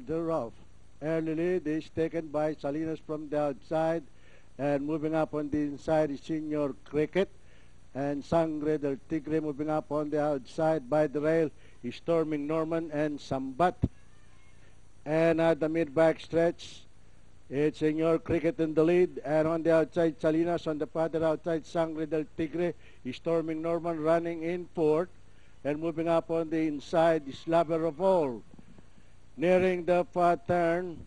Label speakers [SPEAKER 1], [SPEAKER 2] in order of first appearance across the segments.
[SPEAKER 1] thereof. Early lead is taken by Salinas from the outside, and moving up on the inside is Senior Cricket, and Sangre del Tigre moving up on the outside by the rail is Storming Norman and Sambat. And at the mid-back stretch, it's Senior Cricket in the lead, and on the outside Salinas, on the further outside Sangre del Tigre is Storming Norman running in fourth, and moving up on the inside is Lover of All. Nearing the far turn,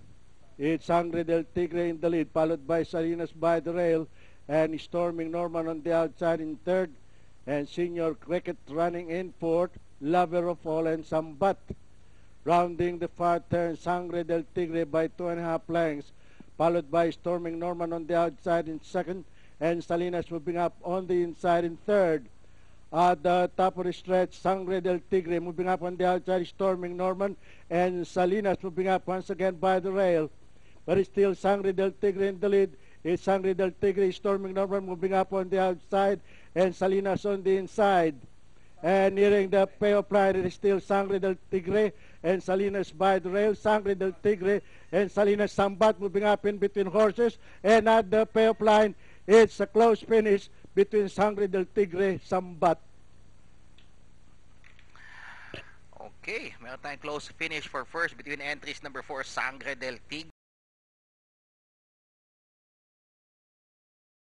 [SPEAKER 1] it's Sangre del Tigre in the lead, followed by Salinas by the rail, and Storming Norman on the outside in third, and Senior Cricket running in fourth, Lover of All and Sambat. Rounding the far turn, Sangre del Tigre by 2.5 lengths, followed by Storming Norman on the outside in second, and Salinas moving up on the inside in third. At the top of the stretch, Sangre del Tigre moving up on the outside, Storming Norman, and Salinas moving up once again by the rail. But it's still Sangre del Tigre in the lead. It's Sangre del Tigre, Storming Norman moving up on the outside, and Salinas on the inside. And nearing the payoff line, it is still Sangre del Tigre and Salinas by the rail. Sangre del Tigre and Salinas Sambat moving up in between horses. And at the payoff line, it's a close finish between Sangre del Tigre, Sambat.
[SPEAKER 2] Okay, meron tayong close finish for first between entries number 4, Sangre del Tigre.